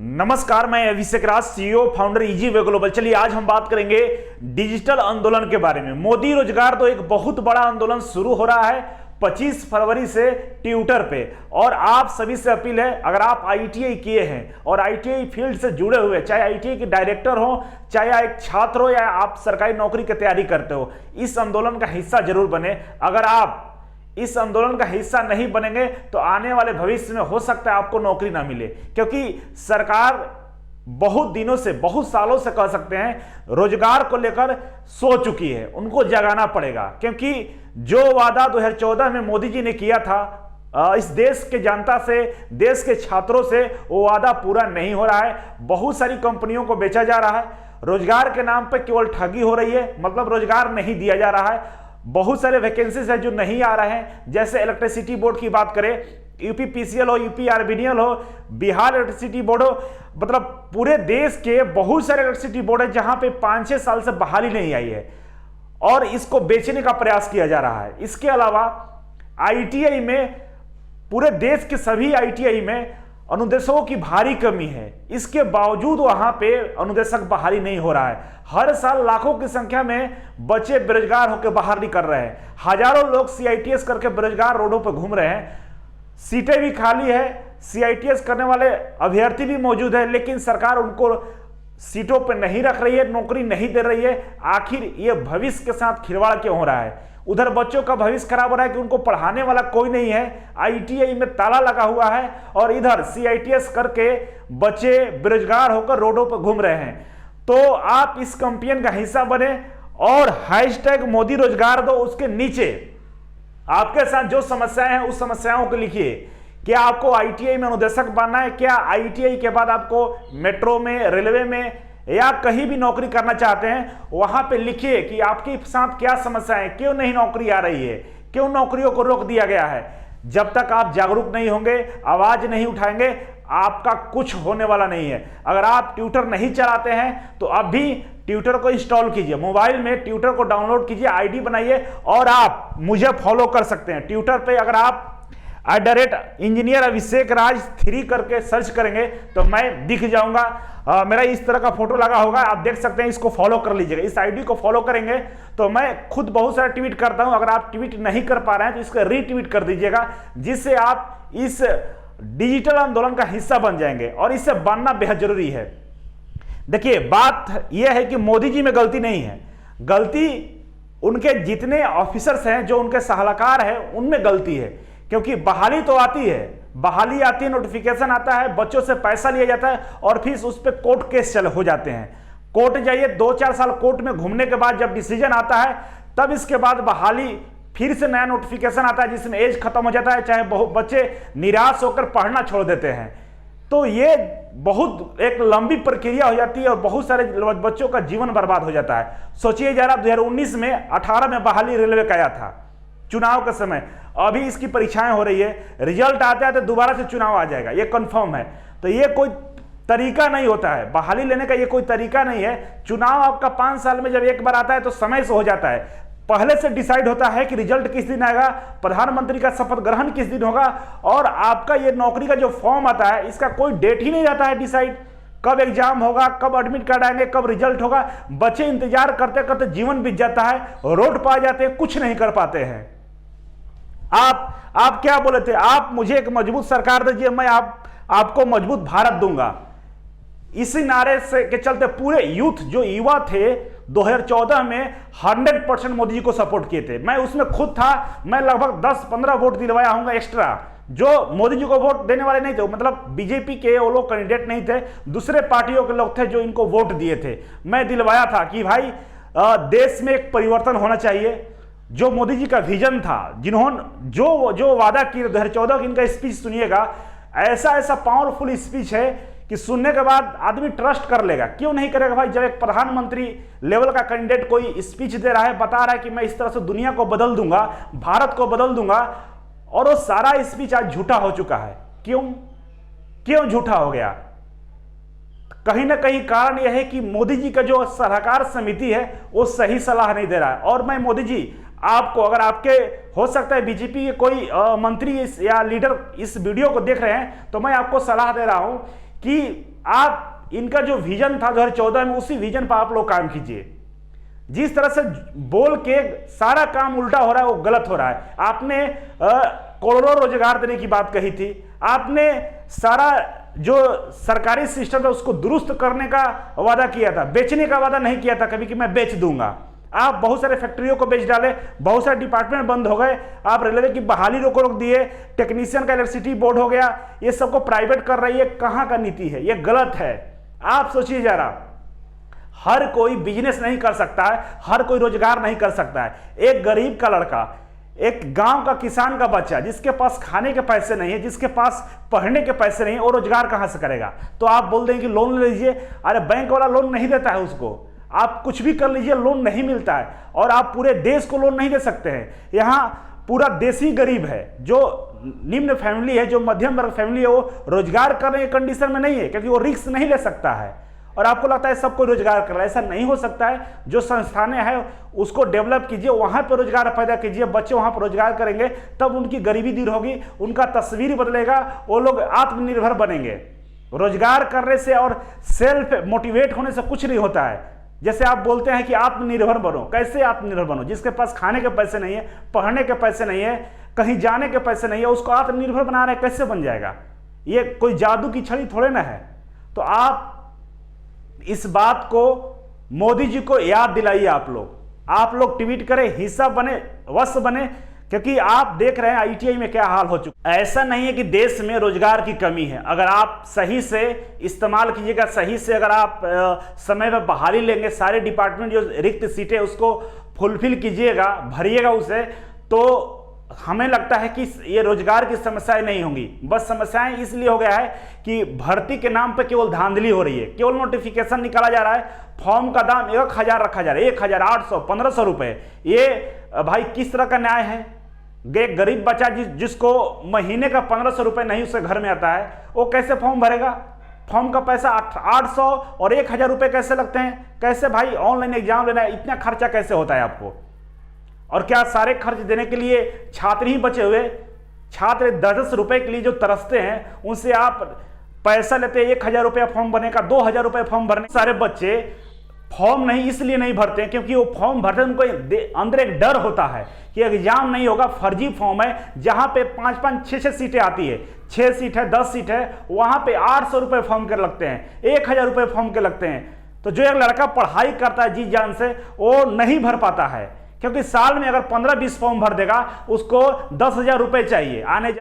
नमस्कार, मैं Abhishek Raj, CEO founder easy way global. चलिए आज हम बात करेंगे डिजिटल आंदोलन के बारे में। मोदी रोजगार तो एक बहुत बड़ा आंदोलन शुरू हो रहा है 25 फरवरी से ट्विटर पे। और आप सभी से अपील है, अगर आप आईटीआई किए हैं और आईटीआई फील्ड से जुड़े हुए, चाहे आईटीआई के डायरेक्टर हो, चाहे एक छात्र हो या आप सरकारी नौकरी की तैयारी करते हो, इस आंदोलन का हिस्सा जरूर बने। अगर आप इस आंदोलन का हिस्सा नहीं बनेंगे तो आने वाले भविष्य में हो सकता है आपको नौकरी ना मिले, क्योंकि सरकार बहुत दिनों से, बहुत सालों से कह सकते हैं, रोजगार को लेकर सो चुकी है। उनको जगाना पड़ेगा, क्योंकि जो वादा 2014 में मोदी जी ने किया था इस देश के जनता से, देश के छात्रों से, वो वादा पूरा नहीं हो रहा है। बहुत सारी कंपनियों को बेचा जा रहा है, रोजगार के नाम पर केवल ठगी हो रही है, मतलब रोजगार नहीं दिया जा रहा है। बहुत सारे वैकेंसीज है जो नहीं आ रहे हैं। जैसे इलेक्ट्रिसिटी बोर्ड की बात करें, यूपी पीसीएल हो, यूपी आरबीडीएल हो, बिहार इलेक्ट्रिसिटी बोर्ड हो, मतलब पूरे देश के बहुत सारे इलेक्ट्रिसिटी बोर्ड है जहां पे 5-6 साल से बहाली नहीं आई है और इसको बेचने का प्रयास किया जा रहा है। इसके अलावा आईटीआई में, पूरे देश के सभी आईटीआई में अनुदेशकों की भारी कमी है। इसके बावजूद वहां पे अनुदेशक बहाली नहीं हो रहा है। हर साल लाखों की संख्या में बच्चे बेरोजगार होकर बाहर निकल रहे हैं। हजारों लोग सीआईटीएस करके बेरोजगार रोडों पर घूम रहे हैं। सीटें भी खाली है, सीआईटीएस करने वाले अभ्यर्थी भी मौजूद है, लेकिन सरकार उनको सीटों पर नहीं रख रही है, नौकरी नहीं दे रही है। आखिर ये भविष्य के साथ खिलवाड़ क्यों हो रहा है? उधर बच्चों का भविष्य खराब हो रहा है कि उनको पढ़ाने वाला कोई नहीं है, आईटीआई में ताला लगा हुआ है, और इधर सीआईटीएस करके बच्चे बेरोजगार होकर रोडों पर घूम रहे हैं। तो आप इस कैंपेन का हिस्सा बने और हैशटैग मोदी रोजगार दो, उसके नीचे आपके साथ जो समस्याएं हैं उस समस्याओं को लिखिए। क्या आपको आईटीआई में अनुदेशक बनना है? क्या आईटीआई के बाद आपको मेट्रो में, रेलवे में या कहीं भी नौकरी करना चाहते हैं? वहां पे लिखिए कि आपके साथ क्या समस्या है, क्यों नहीं नौकरी आ रही है, क्यों नौकरियों को रोक दिया गया है। जब तक आप जागरूक नहीं होंगे, आवाज नहीं उठाएंगे, आपका कुछ होने वाला नहीं है। अगर आप ट्विटर नहीं चलाते हैं तो अब भी ट्विटर को इंस्टॉल कीजिए, मोबाइल में ट्विटर को डाउनलोड कीजिए, आईडी बनाइए और आप मुझे फॉलो कर सकते हैं। ट्विटर पे अगर आप @इंजीनियर अभिषेक राज 3 करके सर्च करेंगे तो मैं दिख जाऊंगा। मेरा इस तरह का फोटो लगा होगा, आप देख सकते हैं, इसको फॉलो कर लीजिएगा। इस आईडी को फॉलो करेंगे तो मैं खुद बहुत सारा ट्वीट करता हूं। अगर आप ट्वीट नहीं कर पा रहे हैं तो इसको रीट्वीट कर दीजिएगा, जिससे आप इस डिजिटल आंदोलन का हिस्सा बन जाएंगे, और इससे बनना बेहद जरूरी है। देखिए, बात यह है कि मोदी जी में गलती नहीं है, गलती उनके जितने ऑफिसर्स हैं, जो उनके सलाहकार हैं, उनमें गलती है। क्योंकि बहाली तो आती है, बहाली आती है, नोटिफिकेशन आता है, बच्चों से पैसा लिया जाता है और फिर उस पर कोर्ट केस हो जाते हैं। कोर्ट जाइए, 2-4 साल कोर्ट में घूमने के बाद जब डिसीजन आता है, तब इसके बाद बहाली, फिर से नया नोटिफिकेशन आता है जिसमें एज खत्म हो जाता है, चाहे बहुत बच्चे निराश होकर पढ़ना छोड़ देते हैं। तो ये बहुत एक लंबी प्रक्रिया हो जाती है और बहुत सारे बच्चों का जीवन बर्बाद हो जाता है। सोचिए जरा, 2019 में 18 में बहाली रेलवे का आया था चुनाव के समय। अभी इसकी परीक्षाएं हो रही है, रिजल्ट आता है तो दोबारा से चुनाव आ जाएगा, ये कंफर्म है। तो ये कोई तरीका नहीं होता है, बहाली लेने का ये कोई तरीका नहीं है। चुनाव आपका 5 साल में जब एक बार आता है तो समय से हो जाता है। पहले से डिसाइड होता है कि रिजल्ट किस दिन आएगा, प्रधानमंत्री का शपथ ग्रहण किस दिन होगा, और आपका ये नौकरी का जो फॉर्म आता है इसका कोई डेट ही नहीं रहता है डिसाइड। कब एग्जाम होगा, कब एडमिट कार्ड आएंगे, कब रिजल्ट होगा। बच्चे इंतजार करते करते जीवन बीत जाता है, रोड पर आ जाते हैं, कुछ नहीं कर पाते हैं। आप क्या बोले थे? आप मुझे एक मजबूत सरकार दीजिए, मैं आपको मजबूत भारत दूंगा। इसी नारे से के चलते पूरे यूथ, जो युवा थे, 2014 में 100% मोदी जी को सपोर्ट किए थे। मैं उसमें खुद था, मैं लगभग 10-15 वोट दिलवाया हूंगा एक्स्ट्रा। जो मोदी जी को वोट देने वाले नहीं थे, मतलब बीजेपी के वो लोग कैंडिडेट नहीं थे, दूसरे पार्टियों के लोग थे जो इनको वोट दिए थे। मैं दिलवाया था कि भाई देश में एक परिवर्तन होना चाहिए। जो मोदी जी का विजन था, जिन्होंने जो वादा किए 2014 की, इनका स्पीच सुनिएगा। ऐसा पावरफुल स्पीच है कि सुनने के बाद आदमी ट्रस्ट कर लेगा। क्यों नहीं करेगा भाई? जब एक प्रधानमंत्री लेवल का कैंडिडेट कोई स्पीच दे रहा है, बता रहा है कि मैं इस तरह से दुनिया को बदल दूंगा, भारत को बदल दूंगा, और वो सारा स्पीच आज झूठा हो चुका है। क्यों झूठा हो गया? कहीं ना कहीं कारण यह है कि मोदी जी का जो सलाहकार समिति है वो सही सलाह नहीं दे रहा है। और मैं मोदी जी आपको, अगर आपके हो सकता है बीजेपी के कोई मंत्री या लीडर इस वीडियो को देख रहे हैं, तो मैं आपको सलाह दे रहा हूं कि आप इनका जो विजन था 2014 में, उसी विजन पर आप लोग काम कीजिए। जिस तरह से बोल के सारा काम उल्टा हो रहा है, वो गलत हो रहा है। आपने करोड़ों रोजगार देने की बात कही थी, आपने सारा जो सरकारी सिस्टम है उसको दुरुस्त करने का वादा किया था, बेचने का वादा नहीं किया था कभी कि मैं बेच दूंगा। आप बहुत सारे फैक्ट्रियों को बेच डाले, बहुत सारे डिपार्टमेंट बंद हो गए, आप रेलवे की बहाली रोक दिए, टेक्नीशियन का इलेक्ट्रिसिटी बोर्ड हो गया, ये सबको प्राइवेट कर रही है। कहां का नीति है ये? गलत है। आप सोचिए जरा, हर कोई बिजनेस नहीं कर सकता है, हर कोई रोजगार नहीं कर सकता है। एक गरीब का लड़का, एक गांव का किसान का बच्चा जिसके पास खाने के पैसे नहीं है, जिसके पास पढ़ने के पैसे नहीं है, वो रोजगार कहां से करेगा? तो आप बोल देंगे कि लोन ले लीजिए। अरे बैंक वाला लोन नहीं देता है उसको, आप कुछ भी कर लीजिए लोन नहीं मिलता है। और आप पूरे देश को लोन नहीं दे सकते हैं। यहाँ पूरा देश ही गरीब है। जो निम्न फैमिली है, जो मध्यम वर्ग फैमिली है, वो रोजगार करने के कंडीशन में नहीं है, क्योंकि वो रिस्क नहीं ले सकता है। और आपको लगता है सब कोई रोजगार कर रहा है, ऐसा नहीं हो सकता है। जो संस्थानें हैं उसको डेवलप कीजिए, वहां पर रोजगार पैदा कीजिए, बच्चे वहां पर रोजगार करेंगे तब उनकी गरीबी दूर होगी, उनका तस्वीर बदलेगा, वो लोग आत्मनिर्भर बनेंगे। रोजगार करने से और सेल्फ मोटिवेट होने से कुछ नहीं होता है। जैसे आप बोलते हैं कि आत्मनिर्भर बनो, कैसे आत्मनिर्भर बनो? जिसके पास खाने के पैसे नहीं है, पढ़ने के पैसे नहीं है, कहीं जाने के पैसे नहीं है, उसको आत्मनिर्भर बना रहे, कैसे बन जाएगा? ये कोई जादू की छड़ी थोड़े ना है। तो आप इस बात को मोदी जी को याद दिलाइए। आप लोग ट्वीट करें, हिस्सा बने, वश बने, क्योंकि आप देख रहे हैं आईटीआई में क्या हाल हो चुका है। ऐसा नहीं है कि देश में रोजगार की कमी है। अगर आप सही से इस्तेमाल कीजिएगा, सही से अगर आप समय पर बहाली लेंगे, सारे डिपार्टमेंट जो रिक्त सीटें उसको फुलफिल कीजिएगा, भरिएगा उसे, तो हमें लगता है कि ये रोजगार की समस्याएं नहीं होंगी। बस समस्याएं इसलिए हो गया है कि भर्ती के नाम पे केवल धांधली हो रही है, केवल नोटिफिकेशन निकाला जा रहा है, फॉर्म का दाम 1000 रखा जा रहा है, 1800 1500 रुपए। ये भाई किस तरह का न्याय है? एक गरीब बच्चा जिसको महीने का 1500 रुपए नहीं उसके घर में आता है, वो कैसे फॉर्म भरेगा? फॉर्म का पैसा 800 और 1000 रुपए कैसे लगते हैं? कैसे भाई ऑनलाइन एग्जाम लेना है, इतना खर्चा कैसे होता है आपको? और क्या सारे खर्च देने के लिए छात्र ही बचे हुए? छात्र 10-10 रुपए के लिए जो तरसते हैं, उनसे आप पैसा लेते हैं 1000 रुपया फॉर्म भरने का, 2000 रुपये फॉर्म भरने। सारे बच्चे फॉर्म नहीं इसलिए नहीं भरते हैं क्योंकि वो फॉर्म भरते उनको अंदर एक डर होता है कि एग्जाम नहीं होगा, फर्जी फॉर्म है, जहां पे 5-5 6-6 सीटें आती है, 6 सीट है, 10 सीट है, वहां पे 800 रुपये फॉर्म के लगते हैं, 1000 रुपये फॉर्म के लगते हैं। तो जो एक लड़का पढ़ाई करता है जी जान से, वो नहीं भर पाता है, क्योंकि साल में अगर 15-20 फॉर्म भर देगा, उसको 10,000 रुपये चाहिए आने